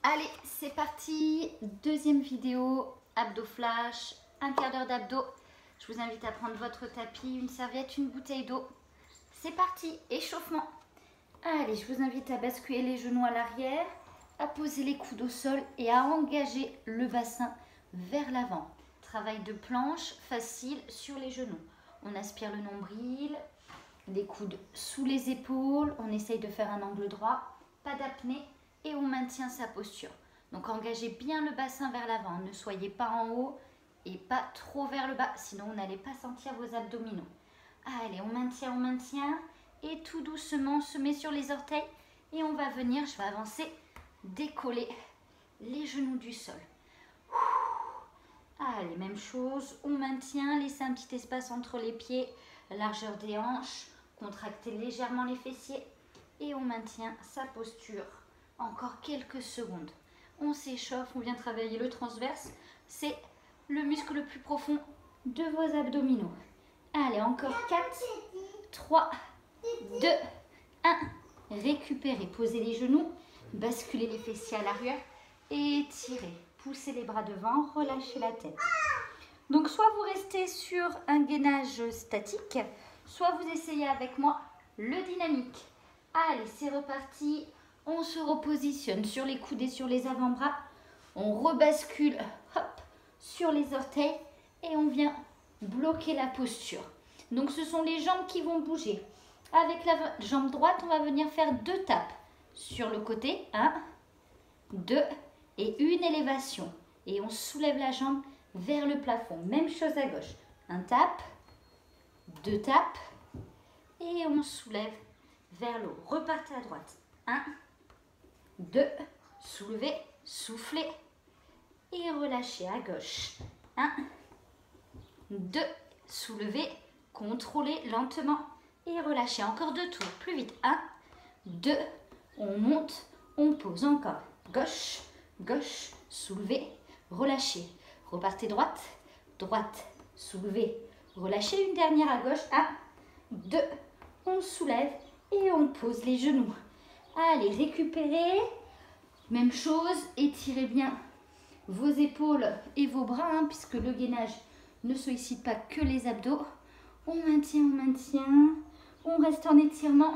Allez, c'est parti. Deuxième vidéo, abdos flash, un quart d'heure d'abdos. Je vous invite à prendre votre tapis, une serviette, une bouteille d'eau. C'est parti, échauffement. Allez, je vous invite à basculer les genoux à l'arrière, à poser les coudes au sol et à engager le bassin vers l'avant. Travail de planche facile sur les genoux. On aspire le nombril, les coudes sous les épaules. On essaye de faire un angle droit, pas d'apnée et on maintient sa posture. Donc engagez bien le bassin vers l'avant. Ne soyez pas en haut et pas trop vers le bas, sinon vous n'allez pas sentir vos abdominaux. Allez, on maintient. Et tout doucement, on se met sur les orteils et on va venir, je vais avancer, décoller les genoux du sol. Allez, même chose, on maintient, laissez un petit espace entre les pieds, largeur des hanches, contractez légèrement les fessiers et on maintient sa posture. Encore quelques secondes. On s'échauffe, on vient travailler le transverse, c'est le muscle le plus profond de vos abdominaux. Allez, encore 4, 3, 2, 1. Récupérez, posez les genoux, basculez les fessiers à l'arrière, étirez, poussez les bras devant, relâchez la tête. Donc soit vous restez sur un gainage statique, soit vous essayez avec moi le dynamique. Allez, c'est reparti, on se repositionne sur les coudes et sur les avant-bras, on rebascule hop, sur les orteils et on vient bloquer la posture. Donc ce sont les jambes qui vont bouger. Avec la jambe droite, on va venir faire 2 tapes sur le côté. 1, 2 et une élévation. Et on soulève la jambe vers le plafond. Même chose à gauche. 1 tape, 2 tapes et on soulève vers le haut. Repartez à droite. 1, 2, soulevez, soufflez et relâchez à gauche. 1, 2, soulevez, contrôlez lentement. Et relâchez, encore 2 tours, plus vite. 1, 2, on monte, on pose encore. Gauche, gauche, soulevez, relâchez. Repartez droite, droite, soulevez, relâchez. Une dernière à gauche. 1, 2, on soulève et on pose les genoux. Allez, récupérez. Même chose, étirez bien vos épaules et vos bras, puisque le gainage ne sollicite pas que les abdos. On maintient. On reste en étirement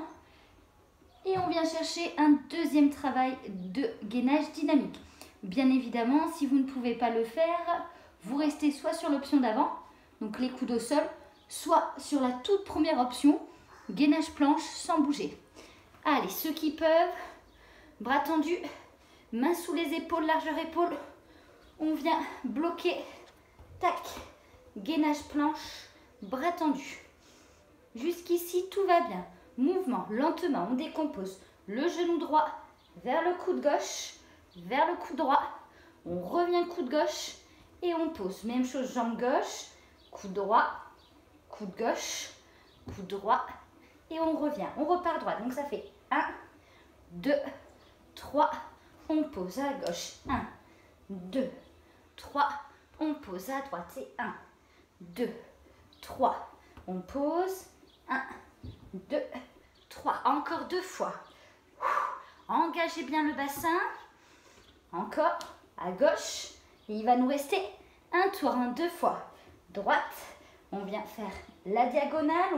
et on vient chercher un deuxième travail de gainage dynamique. Bien évidemment, si vous ne pouvez pas le faire, vous restez soit sur l'option d'avant, donc les coudes au sol, soit sur la toute première option, gainage planche sans bouger. Allez, ceux qui peuvent, bras tendus, mains sous les épaules, largeur épaule, on vient bloquer, tac, gainage planche, bras tendus. Jusqu'ici, tout va bien. Mouvement, lentement, on décompose. Le genou droit vers le coude gauche, vers le coude droit. On revient coude gauche et on pose. Même chose, jambe gauche, coude droit, coude gauche, coude droit. Et on revient, on repart droit. Donc ça fait 1, 2, 3, on pose à gauche. 1, 2, 3, on pose à droite. C'est 1, 2, 3, on pose. 1, 2, 3. Encore 2 fois. Engagez bien le bassin. Encore à gauche. Et il va nous rester un tour, 2 fois. Droite. On vient faire la diagonale.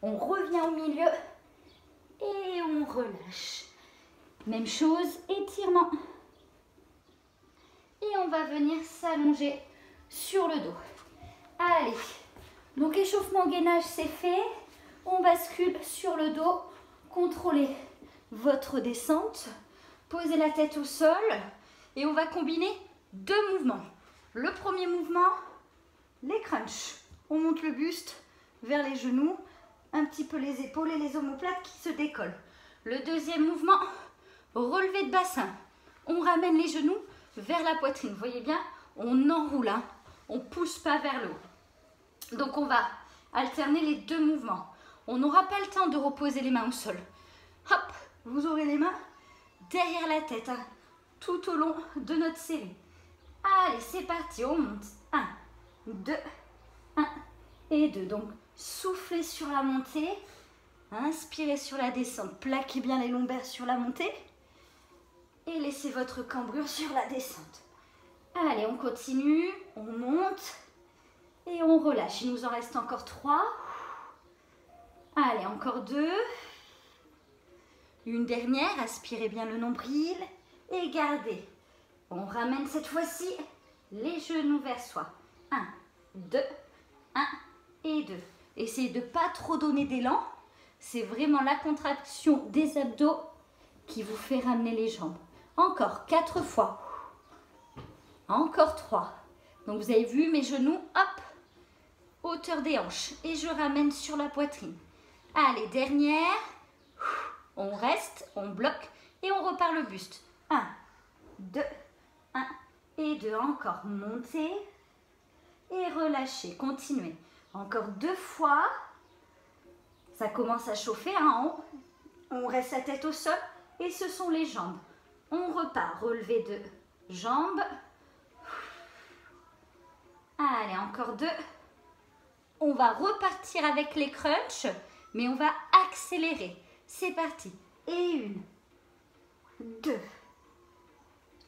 On revient au milieu. Et on relâche. Même chose, étirement. Et on va venir s'allonger sur le dos. Allez. Donc échauffement gainage c'est fait, on bascule sur le dos, contrôlez votre descente, posez la tête au sol et on va combiner 2 mouvements. Le premier mouvement, les crunchs, on monte le buste vers les genoux, un petit peu les épaules et les omoplates qui se décollent. Le deuxième mouvement, relevé de bassin, on ramène les genoux vers la poitrine, vous voyez bien, on enroule, on ne pousse pas vers le haut. Donc on va alterner les 2 mouvements. On n'aura pas le temps de reposer les mains au sol. Hop, vous aurez les mains derrière la tête, tout au long de notre série. Allez, c'est parti, on monte. 1, 2, 1 et 2. Donc soufflez sur la montée, inspirez sur la descente, plaquez bien les lombaires sur la montée. et laissez votre cambrure sur la descente. Allez, on continue, on monte et on relâche. Il nous en reste encore 3. Allez, encore 2. Une dernière, aspirez bien le nombril et gardez. On ramène cette fois-ci les genoux vers soi. 1, 2, 1 et 2. Essayez de ne pas trop donner d'élan. C'est vraiment la contraction des abdos qui vous fait ramener les jambes. Encore 4 fois. Encore 3. Donc vous avez vu mes genoux, hop, hauteur des hanches. Et je ramène sur la poitrine. Allez, dernière. On reste, on bloque et on repart le buste. 1, 2, 1 et 2. Encore, montez et relâchez. Continuez. Encore 2 fois. Ça commence à chauffer en haut. On reste la tête au sol et ce sont les jambes. On repart, relevé de jambes. Allez, encore 2. On va repartir avec les crunchs, mais on va accélérer. C'est parti. Et 1, 2,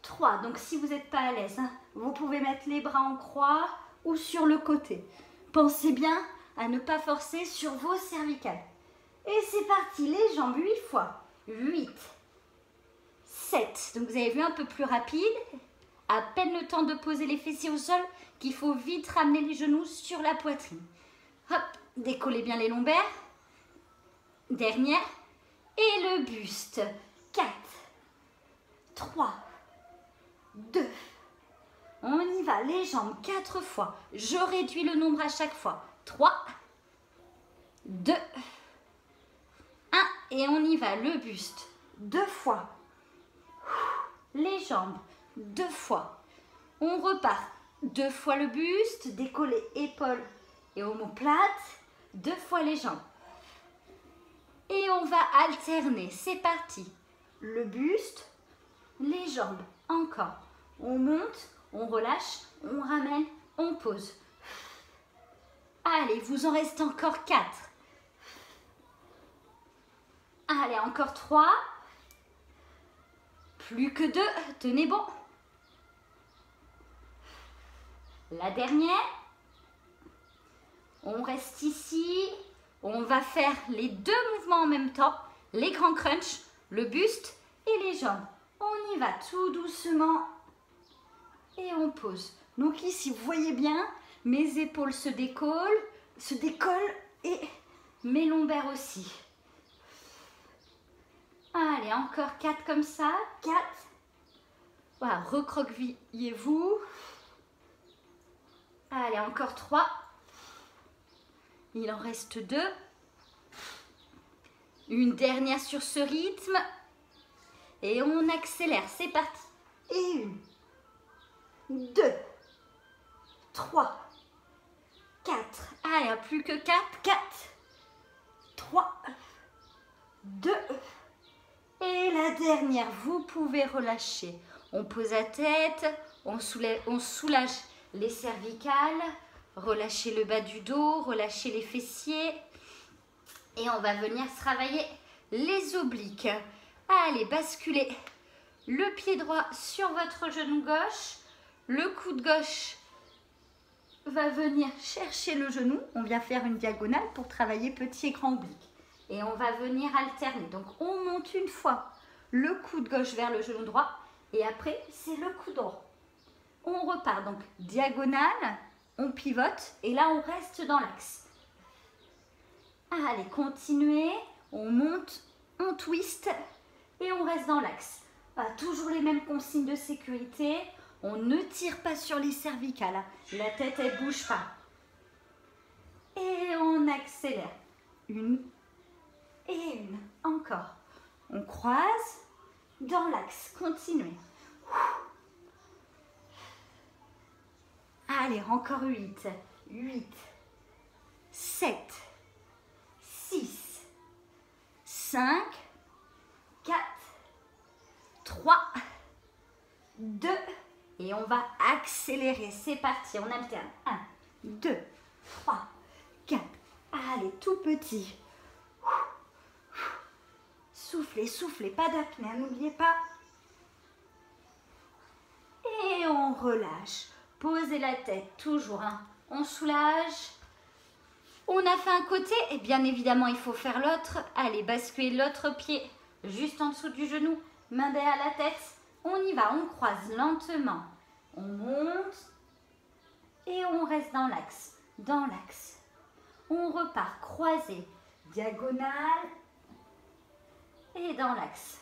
3. Donc si vous n'êtes pas à l'aise, vous pouvez mettre les bras en croix ou sur le côté. Pensez bien à ne pas forcer sur vos cervicales. Et c'est parti, les jambes 8 fois. 8, 7. Donc vous avez vu un peu plus rapide. À peine le temps de poser les fessiers au sol qu'il faut vite ramener les genoux sur la poitrine. Hop, décollez bien les lombaires. Dernière. Et le buste. 4, 3, 2. On y va, les jambes 4 fois. Je réduis le nombre à chaque fois. 3, 2, 1. Et on y va, le buste. 2 fois. Les jambes 2 fois. On repart. 2 fois le buste, décollé épaules et omoplates. 2 fois les jambes. Et on va alterner. C'est parti. Le buste, les jambes. Encore. On monte, on relâche, on ramène, on pose. Allez, vous en reste encore 4. Allez, encore 3. Plus que 2. Tenez bon. La dernière. On reste ici. On va faire les 2 mouvements en même temps. Les grands crunchs, le buste et les jambes. On y va tout doucement. Et on pose. Donc ici, vous voyez bien, mes épaules se décollent et mes lombaires aussi. Allez, encore 4 comme ça. 4. Voilà, recroquevillez-vous. Allez, encore 3. Il en reste 2. Une dernière sur ce rythme. Et on accélère. C'est parti. Et 1, 2, 3, 4. Allez, plus que 4. 4, 3, 2. Et la dernière, vous pouvez relâcher. On pose la tête, on soulage les cervicales, relâchez le bas du dos, relâchez les fessiers. Et on va venir travailler les obliques. Allez, basculez le pied droit sur votre genou gauche. Le coude gauche va venir chercher le genou. On vient faire une diagonale pour travailler petit et grand oblique. Et on va venir alterner. Donc, on monte une fois le coude gauche vers le genou droit. Et après, c'est le coude droit. On repart. Donc, diagonale, on pivote. Et là, on reste dans l'axe. Allez, continuez. On monte, on twist. Et on reste dans l'axe. Toujours les mêmes consignes de sécurité. On ne tire pas sur les cervicales. La tête, elle ne bouge pas. Et on accélère. 1 et 1. Encore. On croise dans l'axe. Continuez. Allez, encore 8. 8, 7, 6, 5, 4, 3, 2. Et on va accélérer. C'est parti. On alterne. 1, 2, 3, 4. Allez, tout petit. Soufflez, soufflez. Pas d'apnée. N'oubliez pas relâche. Posez la tête, toujours. Hein. On soulage. On a fait un côté et bien évidemment, il faut faire l'autre. Allez, basculez l'autre pied juste en dessous du genou. Main derrière la tête. On y va, on croise lentement. On monte et on reste dans l'axe. Dans l'axe. On repart croisé, diagonale et dans l'axe.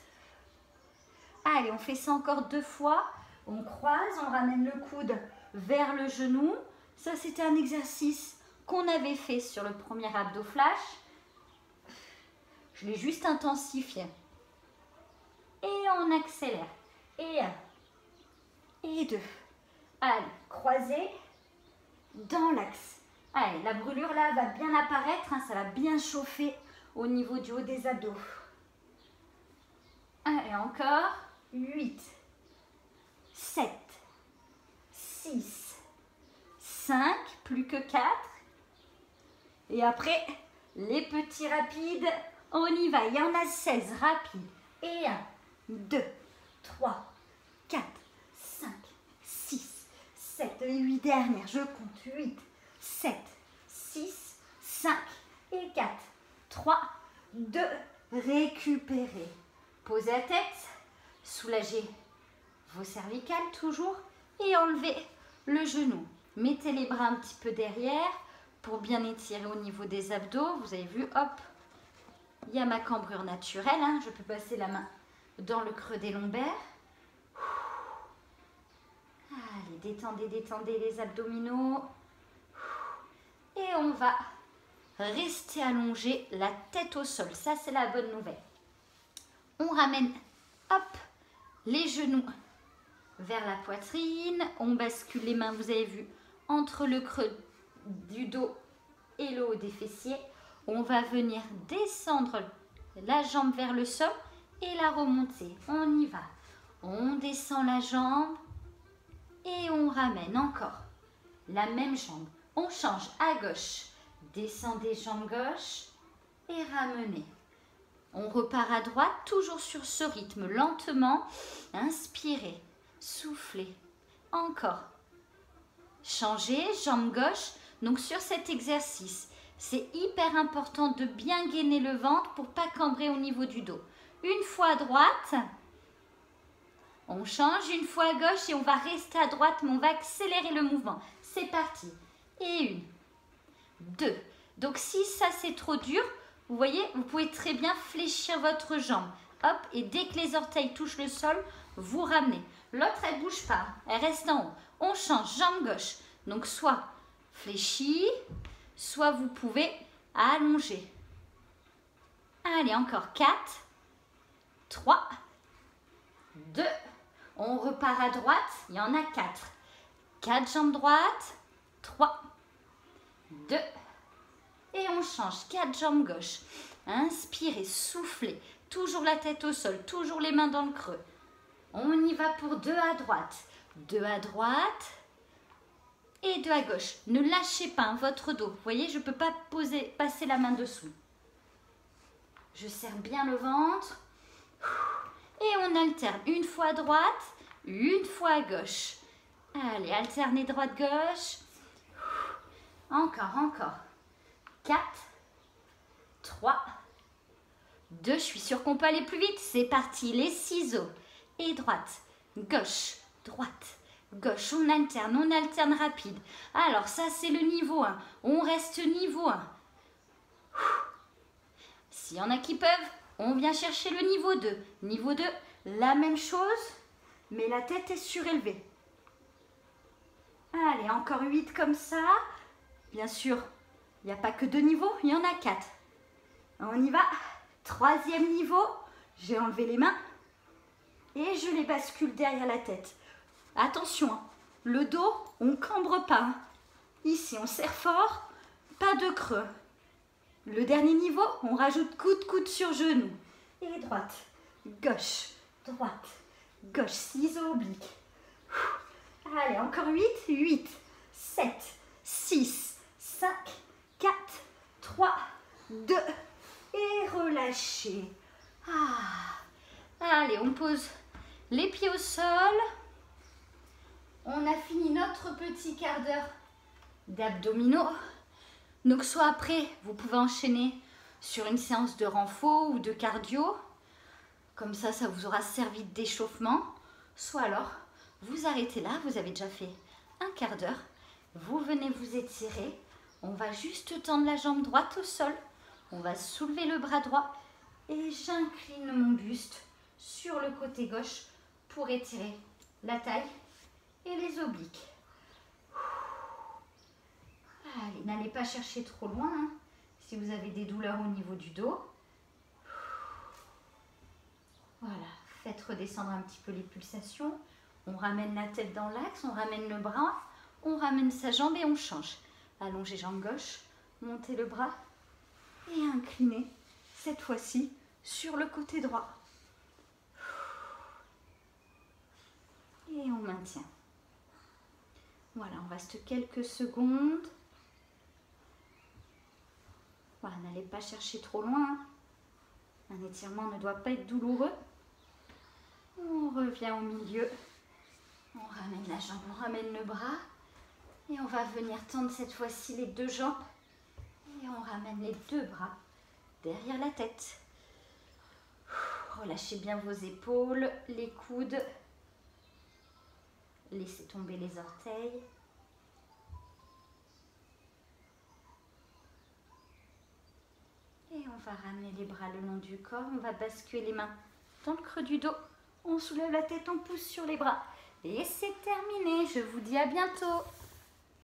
Allez, on fait ça encore 2 fois. On croise, on ramène le coude vers le genou. Ça, c'était un exercice qu'on avait fait sur le premier abdo flash. Je l'ai juste intensifié. Et on accélère. Et 1. Et 2. Allez, croisé dans l'axe. Allez, la brûlure là va bien apparaître. Hein, ça va bien chauffer au niveau du haut des abdos. Allez, encore. 8, 7, 6, 5, plus que 4. Et après, les petits rapides, on y va. Il y en a 16 rapides. Et 1, 2, 3, 4, 5, 6, 7 et 8 dernières. Je compte 8, 7, 6, 5 et 4, 3, 2. Récupérez. Posez la tête. Soulagez vos cervicales toujours et enlevez le genou. Mettez les bras un petit peu derrière pour bien étirer au niveau des abdos. Vous avez vu, hop, il y a ma cambrure naturelle. Hein. Je peux passer la main dans le creux des lombaires. Allez, détendez, détendez les abdominaux. Et on va rester allongé, la tête au sol. Ça, c'est la bonne nouvelle. On ramène, hop, les genoux vers la poitrine. On bascule les mains, vous avez vu, entre le creux du dos et le haut des fessiers. On va venir descendre la jambe vers le sol et la remonter. On y va. On descend la jambe et on ramène encore la même jambe. On change à gauche. Descendez jambe gauche et ramenez. On repart à droite, toujours sur ce rythme, lentement. Inspirez, soufflez. Encore. Changez, jambe gauche. Donc sur cet exercice, c'est hyper important de bien gainer le ventre pour ne pas cambrer au niveau du dos. Une fois à droite, on change, une fois à gauche et on va rester à droite, mais on va accélérer le mouvement. C'est parti. Et 1, 2. Donc si ça c'est trop dur, vous voyez, vous pouvez très bien fléchir votre jambe. Hop, et dès que les orteils touchent le sol, vous ramenez. L'autre, elle ne bouge pas, elle reste en haut. On change, jambe gauche. Donc soit fléchie, soit vous pouvez allonger. Allez, encore 4, 3, 2. On repart à droite, il y en a 4. 4 jambes droites, 3, 2. Et on change, 4 jambes gauche. Inspirez, soufflez. Toujours la tête au sol, toujours les mains dans le creux. On y va pour 2 à droite. 2 à droite et 2 à gauche. Ne lâchez pas hein, votre dos. Vous voyez, je ne peux pas passer la main dessous. Je serre bien le ventre. Et on alterne une fois à droite, une fois à gauche. Allez, alternez droite-gauche. Encore, encore. 4, 3, 2, je suis sûre qu'on peut aller plus vite. C'est parti, les ciseaux. Et droite, gauche, droite, gauche. On alterne rapide. Alors ça, c'est le niveau 1. On reste niveau 1. S'il y en a qui peuvent, on vient chercher le niveau 2. Niveau 2, la même chose, mais la tête est surélevée. Allez, encore 8 comme ça. Bien sûr, il n'y a pas que 2 niveaux, il y en a 4. On y va. 3e niveau. J'ai enlevé les mains et je les bascule derrière la tête. Attention, hein, le dos, on ne cambre pas. Hein. Ici, on serre fort, pas de creux. Le dernier niveau, on rajoute coude sur genou. Et droite, gauche, droite, gauche, ciseaux obliques. Allez, encore 8, 8, 7, 6, 5, 4, 3, 2 et relâchez. Allez, on pose les pieds au sol. On a fini notre petit quart d'heure d'abdominaux. Donc soit après, vous pouvez enchaîner sur une séance de renfort ou de cardio. Comme ça vous aura servi d'échauffement. Soit alors, vous arrêtez là, vous avez déjà fait un quart d'heure. Vous venez vous étirer. On va juste tendre la jambe droite au sol. On va soulever le bras droit. Et j'incline mon buste sur le côté gauche pour étirer la taille et les obliques. Allez, n'allez pas chercher trop loin hein, si vous avez des douleurs au niveau du dos. Voilà, faites redescendre un petit peu les pulsations. On ramène la tête dans l'axe, on ramène le bras, on ramène sa jambe et on change. Allongez jambe gauche, montez le bras et inclinez cette fois-ci sur le côté droit. Et on maintient. Voilà, on reste quelques secondes. Voilà, n'allez pas chercher trop loin. Un étirement ne doit pas être douloureux. On revient au milieu. On ramène la jambe, on ramène le bras. Et on va venir tendre cette fois-ci les deux jambes. Et on ramène les deux bras derrière la tête. Relâchez bien vos épaules, les coudes. Laissez tomber les orteils. Et on va ramener les bras le long du corps. On va basculer les mains dans le creux du dos. On soulève la tête, on pousse sur les bras. Et c'est terminé. Je vous dis à bientôt.